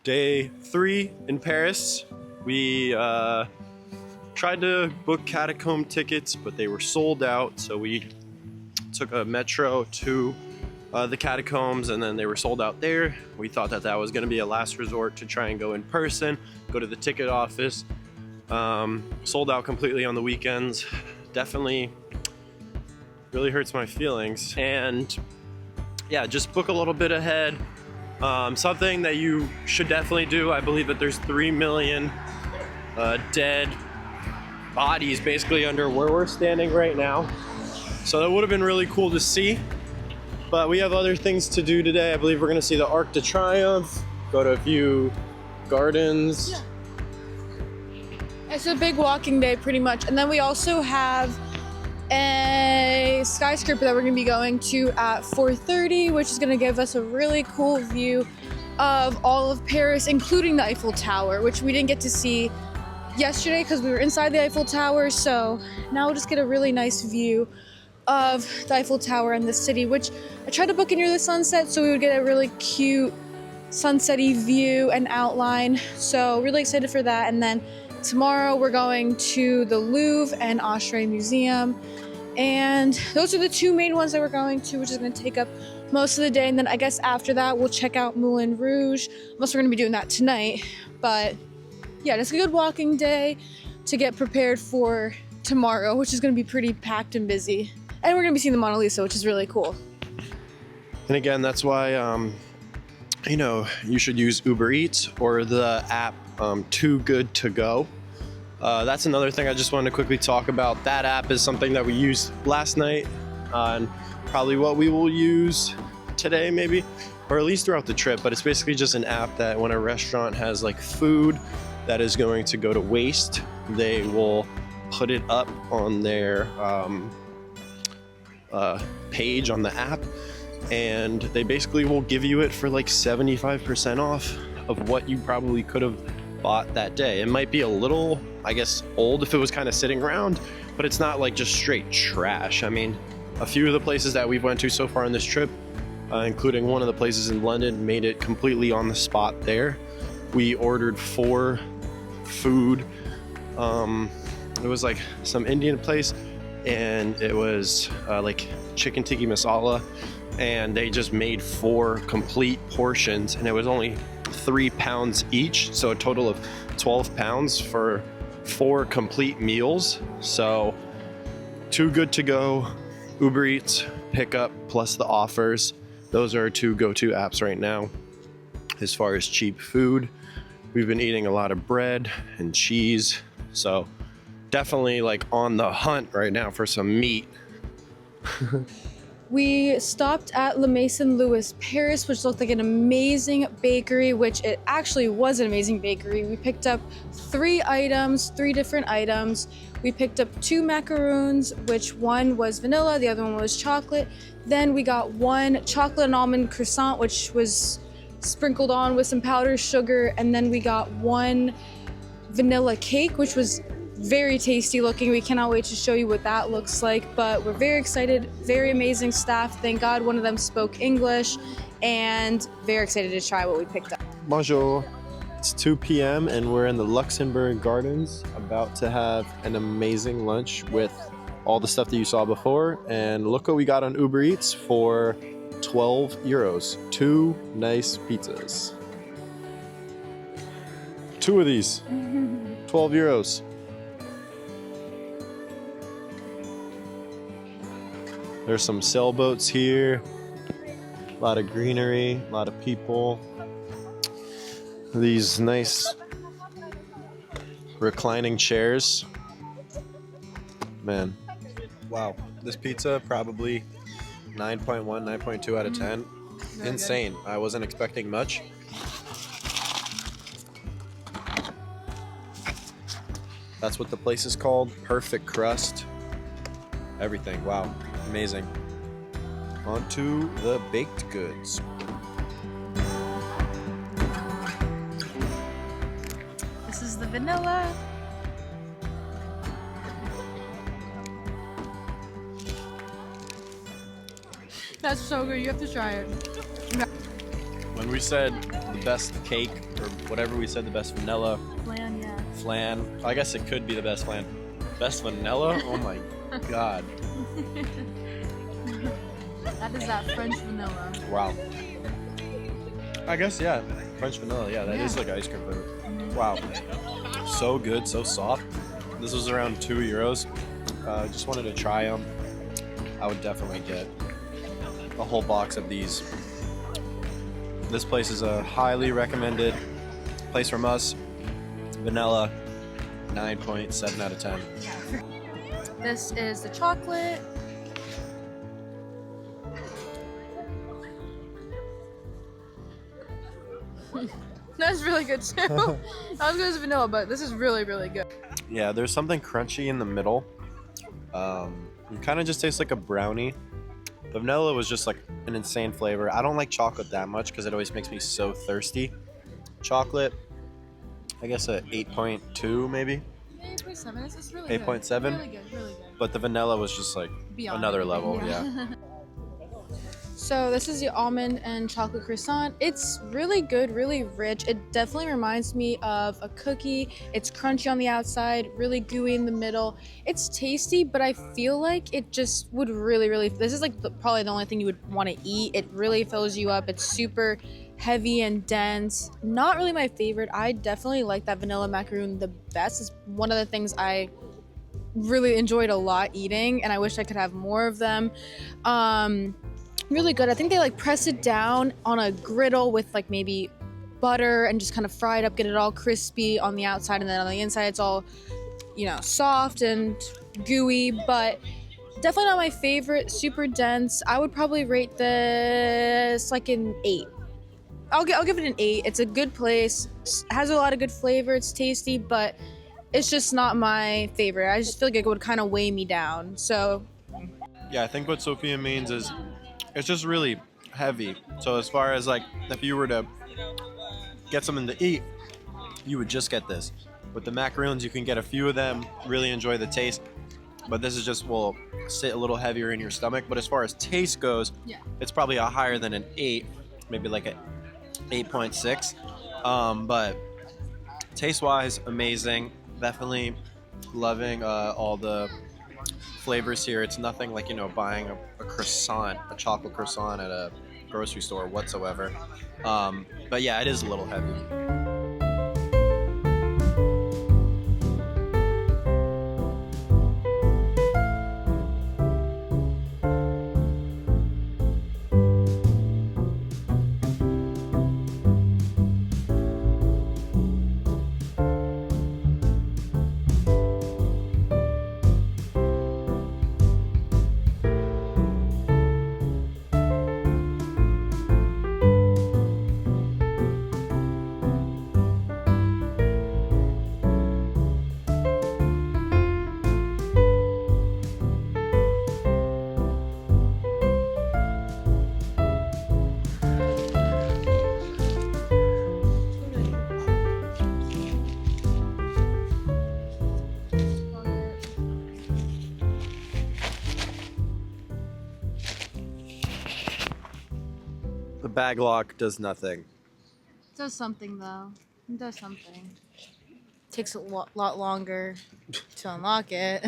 Day 3 in Paris. We tried to book catacomb tickets, but they were sold out, so we took a metro to the catacombs, and then they were sold out there. We thought that was going to be a last resort to try and go in person, go to the ticket office. Sold out completely on the weekends. Definitely really hurts my feelings. And yeah, just book a little bit ahead. Something that you should definitely do. I believe that there's 3 million dead bodies basically under where we're standing right now. So that would have been really cool to see. But we have other things to do today. I believe we're gonna see the Arc de Triomphe, go to a few gardens. Yeah. It's a big walking day pretty much. And then we also have a skyscraper that we're going to be going to at 4:30, which is going to give us a really cool view of all of Paris, including the Eiffel Tower, which we didn't get to see yesterday because we were inside the Eiffel Tower. So now we'll just get a really nice view of the Eiffel Tower and the city, which I tried to book it near the sunset so we would get a really cute sunset-y view and outline. So really excited for that. And then tomorrow we're going to the Louvre and Museum, and those are the two main ones that we're going to, which is going to take up most of the day. And then I guess after that we'll check out Moulin Rouge, unless we're going to be doing that tonight. But yeah, it's a good walking day to get prepared for tomorrow, which is going to be pretty packed and busy. And we're going to be seeing the Mona Lisa, which is really cool. And again, that's why you should use Uber Eats or the app Too Good To Go. That's another thing I just wanted to quickly talk about. That app is something that we used last night, and probably what we will use today maybe, or at least throughout the trip. But it's basically just an app that when a restaurant has like food that is going to go to waste, they will put it up on their page on the app, and they basically will give you it for like 75% off of what you probably could have bought that day. It might be a little, I guess, old if it was kind of sitting around, but it's not like just straight trash. I mean, a few of the places that we've went to so far on this trip, including one of the places in London, made it completely on the spot there. We ordered 4 food. It was like some Indian place, and it was like chicken tikka masala, and they just made 4 complete portions, and it was only 3 pounds each, so a total of 12 pounds for 4 complete meals. So Too Good To Go, Uber Eats, Pickup, plus the offers. Those are our 2 go-to apps right now as far as cheap food. We've been eating a lot of bread and cheese, so definitely like on the hunt right now for some meat. We stopped at Le Maison Louis Paris, which looked like an amazing bakery, which it actually was an amazing bakery. We picked up 3 different items. We picked up 2 macaroons, which one was vanilla, the other one was chocolate. Then we got 1 chocolate and almond croissant, which was sprinkled on with some powdered sugar. And then we got 1 vanilla cake, which was very tasty looking. We cannot wait to show you what that looks like, but we're very excited. Very amazing staff. Thank God one of them spoke English, and very excited to try what we picked up. Bonjour. It's 2 p.m. and we're in the Luxembourg Gardens, about to have an amazing lunch with all the stuff that you saw before. And look what we got on Uber Eats for 12 euros. 2 nice pizzas. 2 of these. 12 euros. There's some sailboats here, a lot of greenery, a lot of people. These nice reclining chairs. Man, wow. This pizza, probably 9.1, 9.2 out of 10. Insane. I wasn't expecting much. That's what the place is called. Perfect crust. Everything. Wow. Amazing. On to the baked goods. This is the vanilla. That's so good. You have to try it. When we said best cake or whatever we said, the best vanilla Flan, yeah. flan. I guess it could be the best flan. Best vanilla? Oh my god. That is that French vanilla. Wow. I guess, yeah. French vanilla, yeah, that is like ice cream flavor. Wow. So good, so soft. This was around €2. Just wanted to try them. I would definitely get a whole box of these. This place is a highly recommended place from us. Vanilla, 9.7 out of 10. This is the chocolate. That's really good too. Not as good as vanilla, but this is really, really good. Yeah, there's something crunchy in the middle. It kind of just tastes like a brownie. The vanilla was just like an insane flavor. I don't like chocolate that much because it always makes me so thirsty. Chocolate, I guess a 8.2 maybe. 8.7. This is really 8.7. Really good, really good. But the vanilla was just like Beyond another everything, level. Yeah. So this is the almond and chocolate croissant. It's really good, really rich. It definitely reminds me of a cookie. It's crunchy on the outside, really gooey in the middle. It's tasty, but I feel like it just would really, this is like probably the only thing you would want to eat. It really fills you up. It's super heavy and dense. Not really my favorite. I definitely like that vanilla macaroon the best. It's one of the things I really enjoyed a lot eating, and I wish I could have more of them. Really good. I think they like press it down on a griddle with like maybe butter and just kind of fry it up, get it all crispy on the outside, and then on the inside it's all, you know, soft and gooey, but definitely not my favorite. Super dense. I would probably rate this like an 8. I'll give it an 8. It's a good place. Has a lot of good flavor. It's tasty, but it's just not my favorite. I just feel like it would kind of weigh me down. So Yeah, I think what Sophia means is it's just really heavy. So as far as like if you were to get something to eat, you would just get this. With the macaroons, you can get a few of them, really enjoy the taste, but this is just will sit a little heavier in your stomach. But as far as taste goes, it's probably a higher than an 8, maybe like a 8.6. But taste-wise, amazing. Definitely loving all the flavors here. It's nothing like, you know, buying a croissant, a chocolate croissant at a grocery store whatsoever. But yeah, it is a little heavy. The bag lock does nothing. it does something though. It does something. Takes a lot longer to unlock it.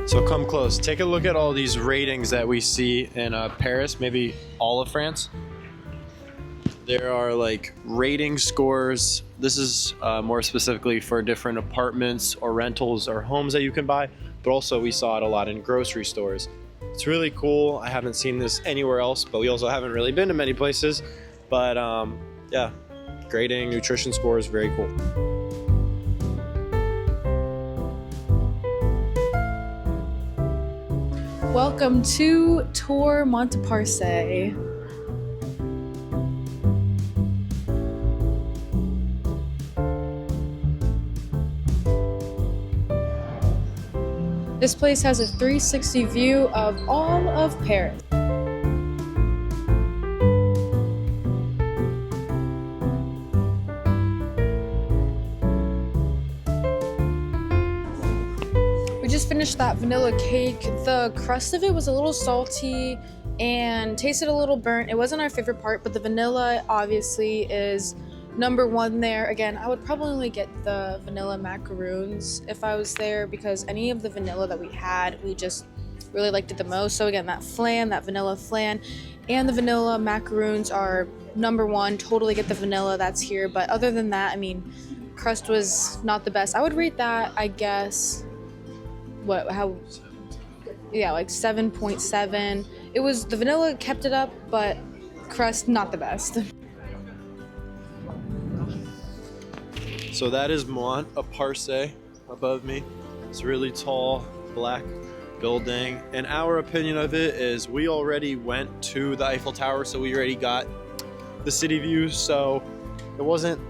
So come close. Take a look at all these ratings that we see in Paris, maybe all of France. There are like rating scores. This is more specifically for different apartments or rentals or homes that you can buy, but also we saw it a lot in grocery stores. It's really cool. I haven't seen this anywhere else, but we also haven't really been to many places. But yeah, grading, nutrition scores, very cool. Welcome to Tour Montparnasse. This place has a 360 view of all of Paris. We just finished that vanilla cake. The crust of it was a little salty and tasted a little burnt. It wasn't our favorite part, but the vanilla obviously is number one there. Again, I would probably get the vanilla macaroons if I was there, because any of the vanilla that we had, we just really liked it the most. So again, that vanilla flan, and the vanilla macaroons are number one. Totally get the vanilla that's here. But other than that, I mean, crust was not the best. I would rate that, I guess, like 7.7. It was, the vanilla kept it up, but crust not the best. So that is Mont à Parse above me. It's a really tall black building, and our opinion of it is we already went to the Eiffel Tower, so we already got the city view, so it wasn't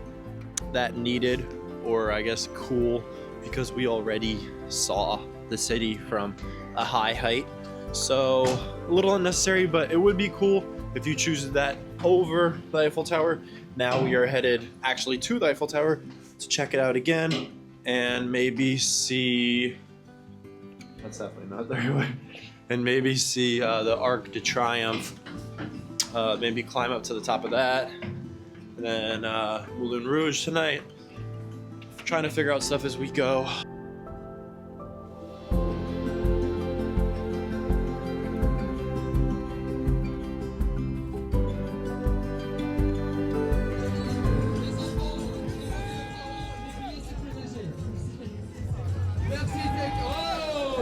that needed, or I guess cool, because we already saw the city from a high height. So a little unnecessary, but it would be cool if you choose that over the Eiffel Tower. Now we are headed actually to the Eiffel Tower to check it out again and maybe see, that's definitely not the right way, and maybe see the Arc de Triomphe. Maybe climb up to the top of that, and then Moulin Rouge tonight. Trying to figure out stuff as we go.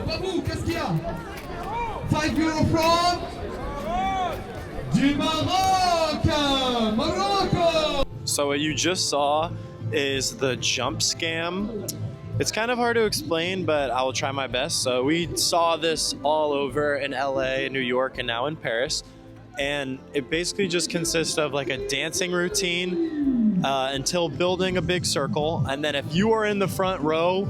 Babou, qu'est-ce qu'il y a? 5 euro from du Maroc! Morocco! So what you just saw is the jump scam. It's kind of hard to explain, but I will try my best. So we saw this all over in LA, New York, and now in Paris. And it basically just consists of like a dancing routine until building a big circle. And then if you are in the front row,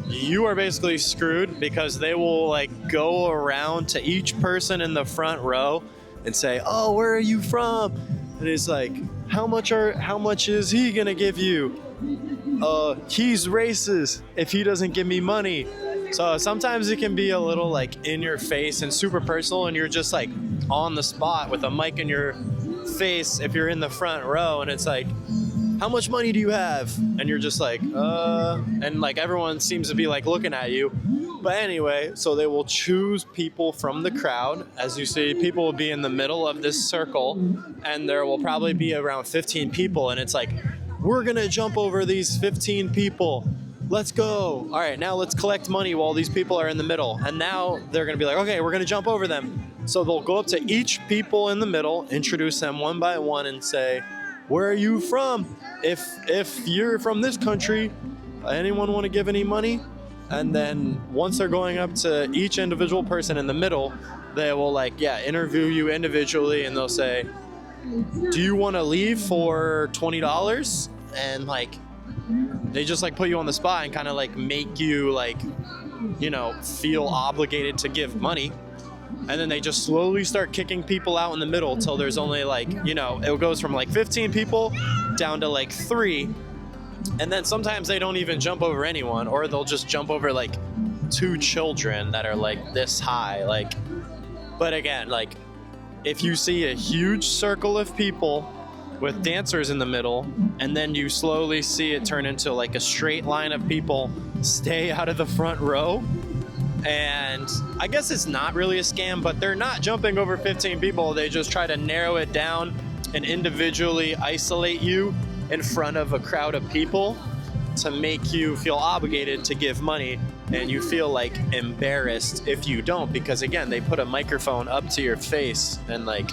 you are basically screwed, because they will like go around to each person in the front row and say, "Oh, where are you from?" And it's like, how much is he gonna give you? He's racist if he doesn't give me money. So sometimes it can be a little like in your face and super personal, and you're just like on the spot with a mic in your face if you're in the front row, and it's like, how much money do you have? And you're just like, and like everyone seems to be like looking at you. But anyway, so they will choose people from the crowd. As you see, people will be in the middle of this circle, and there will probably be around 15 people, and it's like, we're gonna jump over these 15 people. Let's go. All right, now let's collect money while these people are in the middle. And now they're gonna be like, okay, we're gonna jump over them. So they'll go up to each people in the middle, introduce them one by one, and say, where are you from? If you're from this country, anyone want to give any money? And then once they're going up to each individual person in the middle, they will like, interview you individually, and they'll say, do you want to leave for $20? And like, they just like put you on the spot and kind of like make you like, feel obligated to give money. And then they just slowly start kicking people out in the middle till there's only like, it goes from like 15 people down to like 3. And then sometimes they don't even jump over anyone, or they'll just jump over like 2 children that are like this high. Like, but again, like if you see a huge circle of people with dancers in the middle, and then you slowly see it turn into like a straight line of people, stay out of the front row. And I guess it's not really a scam, but they're not jumping over 15 people. They just try to narrow it down and individually isolate you in front of a crowd of people to make you feel obligated to give money, and you feel like embarrassed if you don't, because again, they put a microphone up to your face. And like,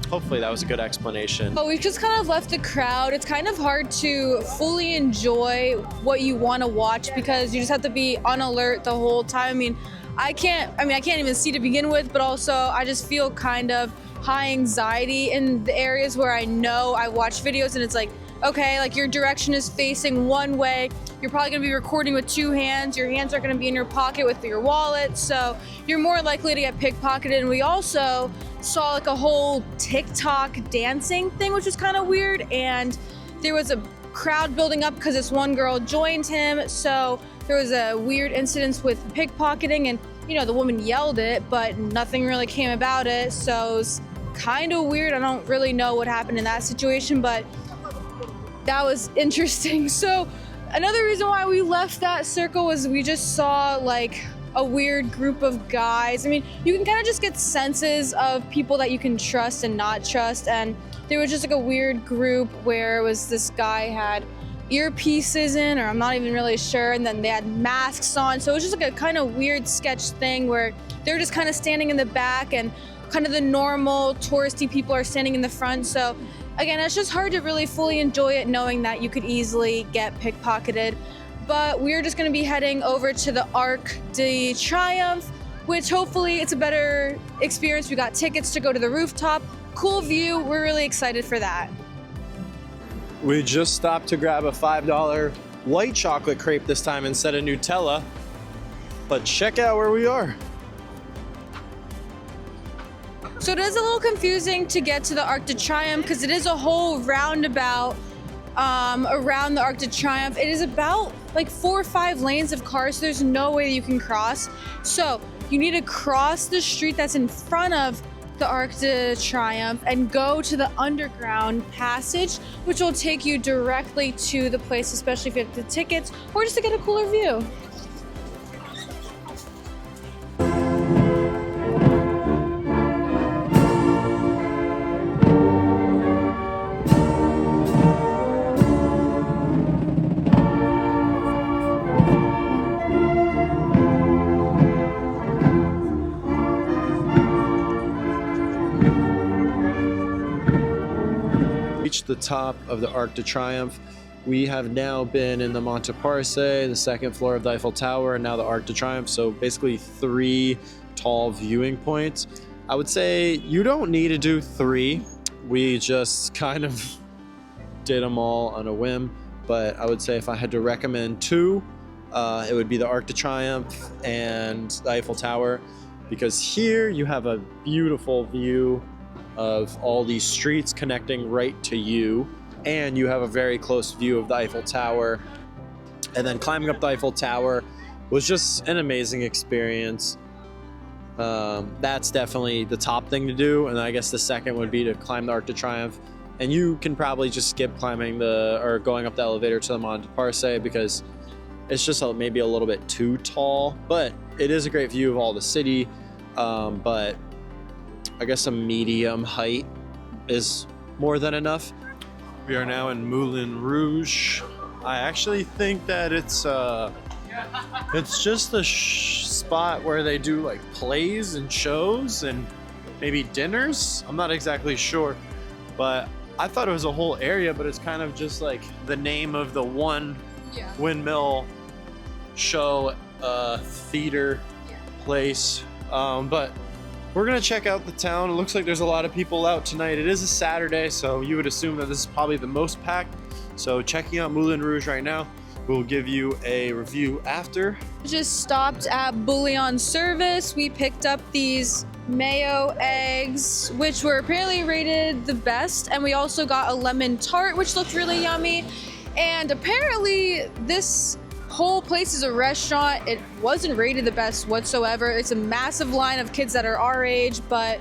hopefully that was a good explanation. But we've just kind of left the crowd. It's kind of hard to fully enjoy what you want to watch, because you just have to be on alert the whole time. I can't even see to begin with, but also I just feel kind of high anxiety in the areas where I know I watch videos and it's like, okay, like your direction is facing one way. You're probably gonna be recording with 2 hands. Your hands are gonna be in your pocket with your wallet. So you're more likely to get pickpocketed. And we also saw like a whole TikTok dancing thing, which was kind of weird. And there was a crowd building up because this one girl joined him. So there was a weird incident with pickpocketing, and you know, the woman yelled it, but nothing really came about it. So it was kind of weird. I don't really know what happened in that situation, but that was interesting. So another reason why we left that circle was we just saw like a weird group of guys. I mean, you can kind of just get senses of people that you can trust and not trust, and there was just like a weird group where it was this guy had earpieces in, or I'm not even really sure, and then they had masks on, so it was just like a kind of weird sketch thing where they're just kind of standing in the back and kind of the normal touristy people are standing in the front. So again, it's just hard to really fully enjoy it knowing that you could easily get pickpocketed. But we're just going to be heading over to the Arc de Triomphe, which hopefully it's a better experience. We got tickets to go to the rooftop. Cool view. We're really excited for that. We just stopped to grab a $5 white chocolate crepe this time instead of Nutella. But check out where we are. So it is a little confusing to get to the Arc de Triomphe because it is a whole roundabout around the Arc de Triomphe. It is about like 4 or 5 lanes of cars, so there's no way that you can cross. So you need to cross the street that's in front of the Arc de Triomphe and go to the underground passage, which will take you directly to the place, especially if you have the tickets or just to get a cooler view. Reached the top of the Arc de Triomphe. We have now been in the Montparnasse, the second floor of the Eiffel Tower, and now the Arc de Triomphe. So basically 3 tall viewing points. I would say you don't need to do 3. We just kind of did them all on a whim. But I would say if I had to recommend 2, it would be the Arc de Triomphe and the Eiffel Tower, because here you have a beautiful view of all these streets connecting right to you, and you have a very close view of the Eiffel Tower. And then climbing up the Eiffel Tower was just an amazing experience. That's definitely the top thing to do, and I guess the second would be to climb the Arc de Triomphe. And you can probably just skip climbing or going up the elevator to the Montparnasse because it's just maybe a little bit too tall, but it is a great view of all the city. But I guess a medium height is more than enough. We are now in Moulin Rouge. I actually think that it's just a spot where they do like plays and shows and maybe dinners. I'm not exactly sure, but I thought it was a whole area, but it's kind of just like the name of the one windmill show, theater place. But we're gonna check out the town. It looks like there's a lot of people out tonight. It is a Saturday, so you would assume that this is probably the most packed. So checking out Moulin Rouge right now. We'll give you a review after. Just stopped at Bouillon Service. We picked up these mayo eggs, which were apparently rated the best. And we also got a lemon tart, which looked really yummy. And apparently this whole place is a restaurant. It wasn't rated the best whatsoever. It's a massive line of kids that are our age, but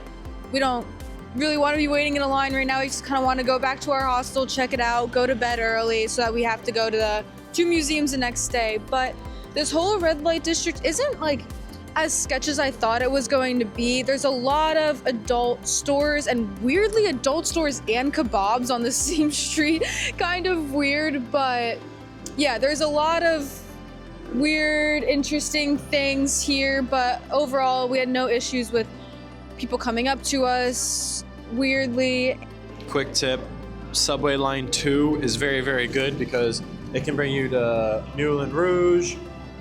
we don't really want to be waiting in a line right now. We just kind of want to go back to our hostel, check it out, go to bed early so that we have to go to the 2 museums the next day. But this whole red light district isn't like as sketch as I thought it was going to be. There's a lot of adult stores, and weirdly adult stores and kebabs on the same street. Kind of weird, but yeah, there's a lot of weird, interesting things here, but overall we had no issues with people coming up to us weirdly. Quick tip, subway line 2 is very, very good because it can bring you to Moulin Rouge,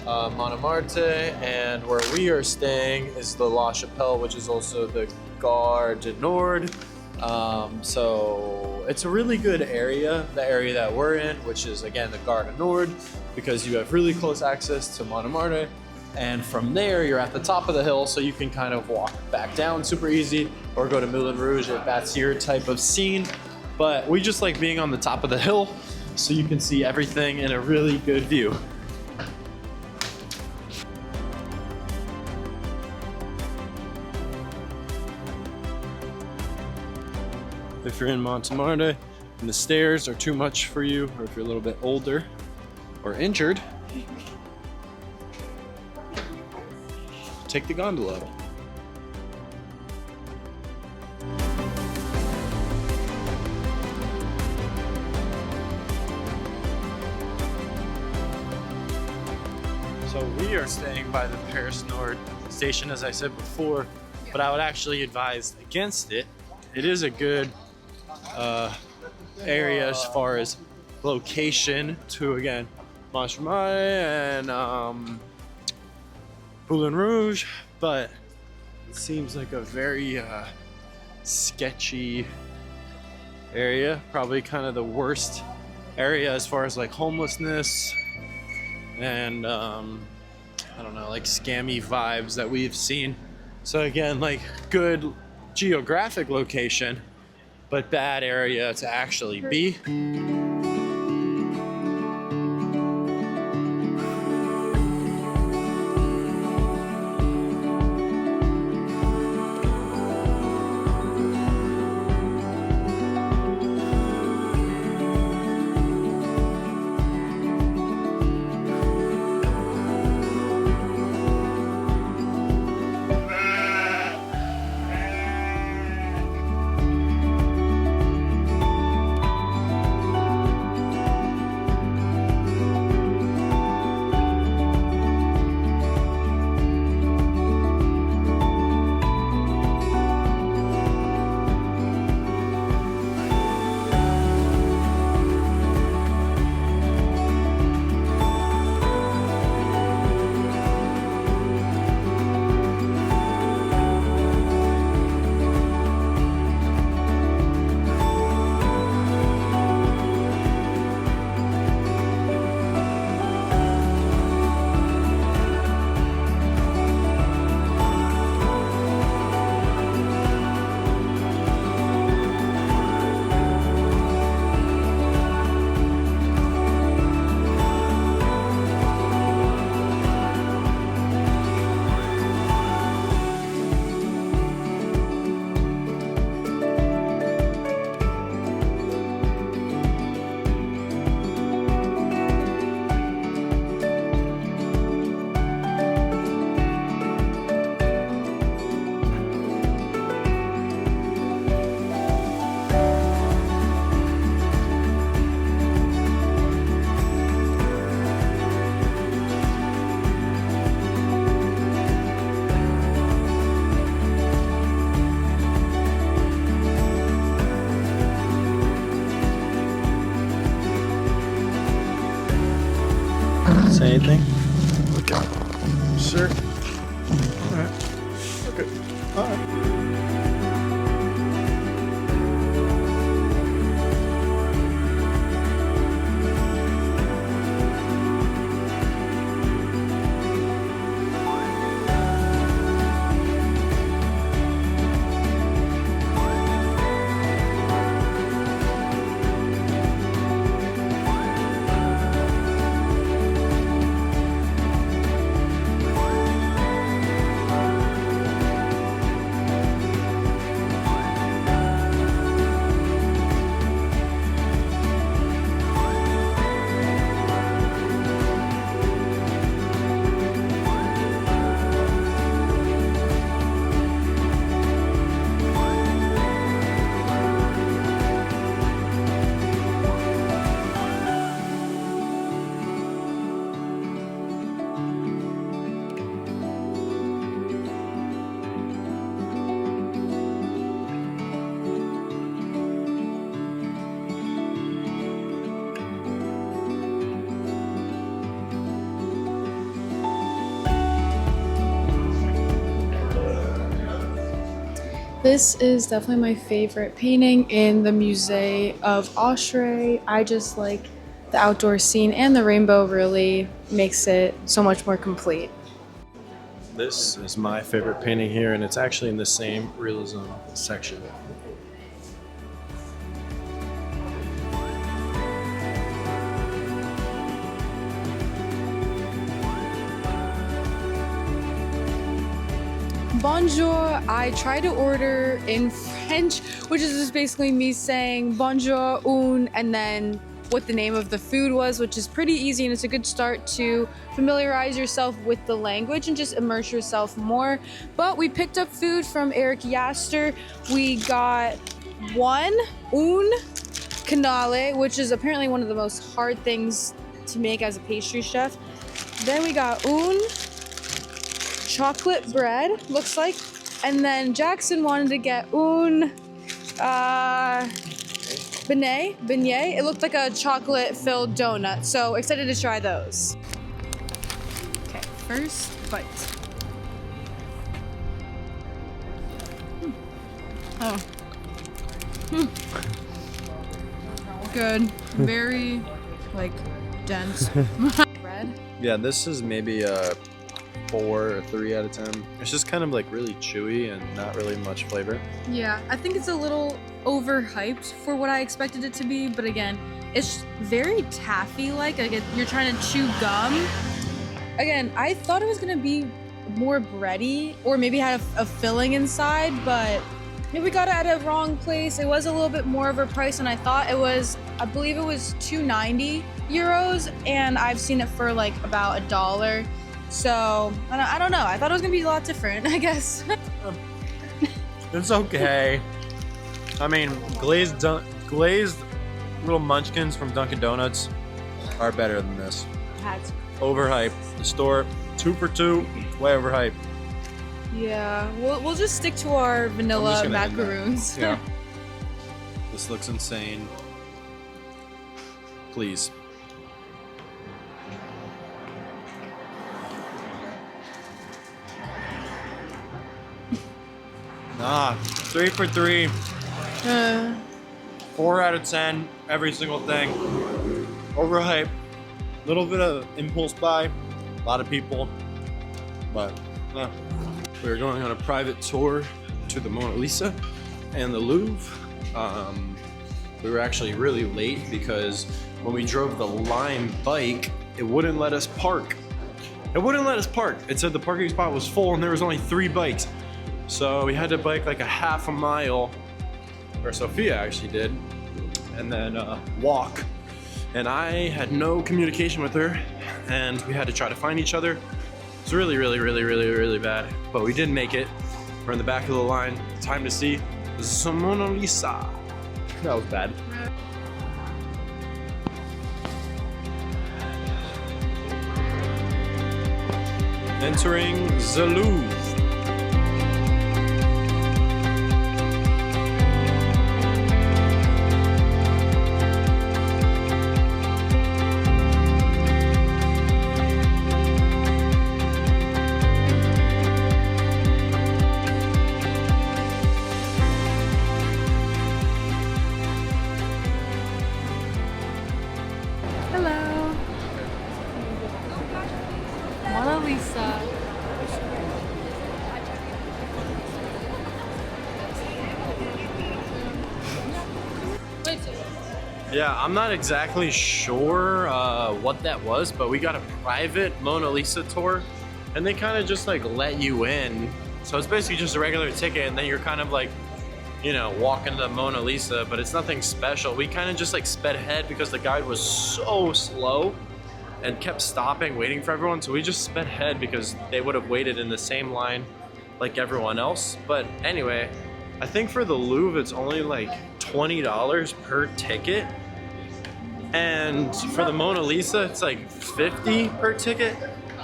Montmartre, and where we are staying is the La Chapelle, which is also the Gare du Nord. So it's a really good area, the area that we're in, which is again the Gare du Nord, because you have really close access to Montmartre, and from there you're at the top of the hill, so you can kind of walk back down super easy or go to Moulin Rouge if that's your type of scene. But we just like being on the top of the hill so you can see everything in a really good view. if you're in Montmartre and the stairs are too much for you, or if you're a little bit older or injured, take the gondola. So we are staying by the Paris Nord station, as I said before, but I would actually advise against it. It is a good area as far as location to, again, Montmartre and Moulin Rouge, but it seems like a very sketchy area, probably kind of the worst area as far as like homelessness and I don't know, like scammy vibes that we've seen. So again, like good geographic location, but bad area to actually be. Say anything? Okay. Sure. Alright. Okay. Alright. This is definitely my favorite painting in the Musée of Orsay. I just like the outdoor scene, and the rainbow really makes it so much more complete. This is my favorite painting here, and it's actually in the same realism section. Bonjour. I tried to order in French French, which is just basically me saying bonjour, and then what the name of the food was, which is pretty easy, and it's a good start to familiarize yourself with the language and just immerse yourself more. But we picked up food from Eric Yaster. We got un canale, which is apparently one of the most hard things to make as a pastry chef. Then we got un chocolate bread, looks like. And then Jackson wanted to get un beignet. It looked like a chocolate-filled donut, so excited to try those. Okay, first bite. Oh. Good. Very, like, dense. Bread. Yeah, this is maybe a 4 or 3 out of 10. It's just kind of like really chewy and not really much flavor. Yeah, I think it's a little overhyped for what I expected it to be, but again, it's very taffy-like. Like you're trying to chew gum. Again, I thought it was gonna be more bready or maybe had a filling inside, but maybe we got it at a wrong place. It was a little bit more of a price than I thought. It was, I believe it was 290 euros, and I've seen it for like about $1. So, I don't know. I thought it was gonna be a lot different, I guess. It's okay. I mean, glazed little munchkins from Dunkin' Donuts are better than this. Overhyped. The store, 2 for 2, way overhyped. Yeah, we'll just stick to our vanilla macaroons. Yeah. This looks insane. Please. Nah, 3 for 3. 4 out of 10, every single thing. Overhyped. Little bit of impulse buy. A lot of people. But, We're going on a private tour to the Mona Lisa and the Louvre. We were actually really late because when we drove the Lime bike, it wouldn't let us park. It said the parking spot was full and there was only 3 bikes. So we had to bike like a half a mile, or Sophia actually did, and then walk. And I had no communication with her, and we had to try to find each other. It's really, really, really, really, really bad. But we did make it. We're in the back of the line. Time to see the Mona Lisa. That was bad. Entering the Louvre. Hello. Mona Lisa. Yeah, I'm not exactly sure what that was, but we got a private Mona Lisa tour, and they kind of just like let you in. So it's basically just a regular ticket, and then you're kind of like, you know, walking the Mona Lisa, but it's nothing special. We kind of just like sped ahead because the guide was so slow and kept stopping, waiting for everyone. So we just sped ahead because they would have waited in the same line like everyone else. But anyway, I think for the Louvre, it's only like $20 per ticket. And for the Mona Lisa, it's like $50 per ticket.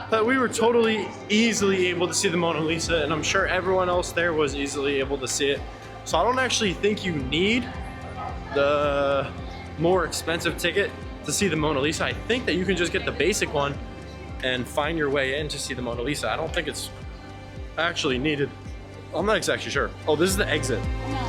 But we were totally easily able to see the Mona Lisa, and I'm sure everyone else there was easily able to see it. So I don't actually think you need the more expensive ticket to see the Mona Lisa. I think that you can just get the basic one and find your way in to see the Mona Lisa. I don't think it's actually needed. I'm not exactly sure. Oh, this is the exit. No.